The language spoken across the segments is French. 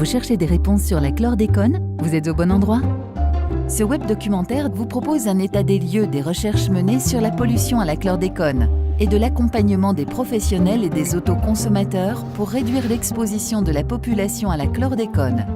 Vous cherchez des réponses sur la chlordécone? Vous êtes au bon endroit? Ce web documentaire vous propose un état des lieux des recherches menées sur la pollution à la chlordécone et de l'accompagnement des professionnels et des autoconsommateurs pour réduire l'exposition de la population à la chlordécone.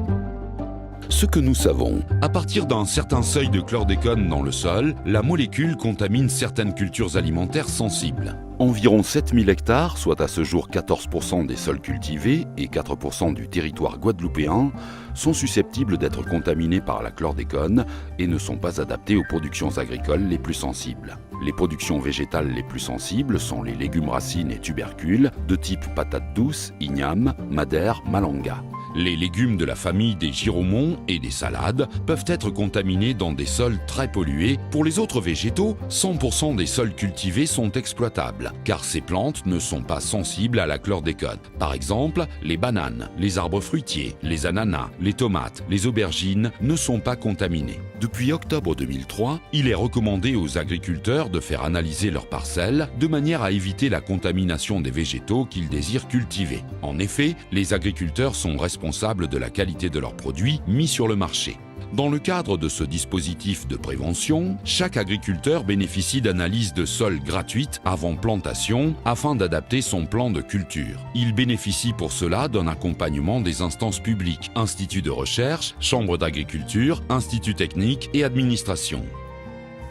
Ce que nous savons, à partir d'un certain seuil de chlordécone dans le sol, la molécule contamine certaines cultures alimentaires sensibles. Environ 7000 hectares, soit à ce jour 14% des sols cultivés et 4% du territoire guadeloupéen, sont susceptibles d'être contaminés par la chlordécone et ne sont pas adaptés aux productions agricoles les plus sensibles. Les productions végétales les plus sensibles sont les légumes racines et tubercules de type patate douce, igname, madère, malanga. Les légumes de la famille des giromons et des salades peuvent être contaminés dans des sols très pollués. Pour les autres végétaux, 100% des sols cultivés sont exploitables, car ces plantes ne sont pas sensibles à la chlordécone. Par exemple, les bananes, les arbres fruitiers, les ananas, les tomates, les aubergines ne sont pas contaminés. Depuis octobre 2003, il est recommandé aux agriculteurs de faire analyser leurs parcelles de manière à éviter la contamination des végétaux qu'ils désirent cultiver. En effet, les agriculteurs sont responsables de la qualité de leurs produits mis sur le marché. Dans le cadre de ce dispositif de prévention, chaque agriculteur bénéficie d'analyses de sol gratuites avant plantation afin d'adapter son plan de culture. Il bénéficie pour cela d'un accompagnement des instances publiques, instituts de recherche, chambres d'agriculture, instituts techniques et administration.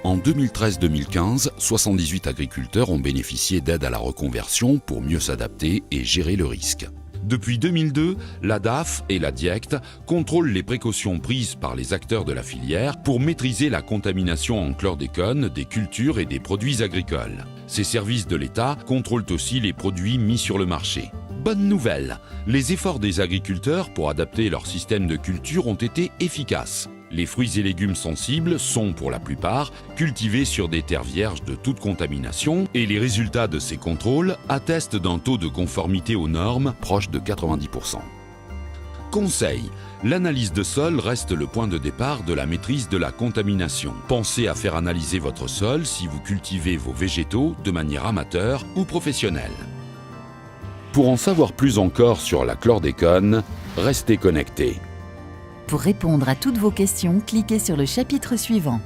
En 2013-2015, 78 agriculteurs ont bénéficié d'aide à la reconversion pour mieux s'adapter et gérer le risque. Depuis 2002, la DAF et la DIECT contrôlent les précautions prises par les acteurs de la filière pour maîtriser la contamination en chlordécone des cultures et des produits agricoles. Ces services de l'État contrôlent aussi les produits mis sur le marché. Bonne nouvelle, les efforts des agriculteurs pour adapter leur système de culture ont été efficaces. Les fruits et légumes sensibles sont, pour la plupart, cultivés sur des terres vierges de toute contamination et les résultats de ces contrôles attestent d'un taux de conformité aux normes proche de 90%. Conseil: l'analyse de sol reste le point de départ de la maîtrise de la contamination. Pensez à faire analyser votre sol si vous cultivez vos végétaux de manière amateur ou professionnelle. Pour en savoir plus encore sur la chlordécone, restez connectés. Pour répondre à toutes vos questions, cliquez sur le chapitre suivant.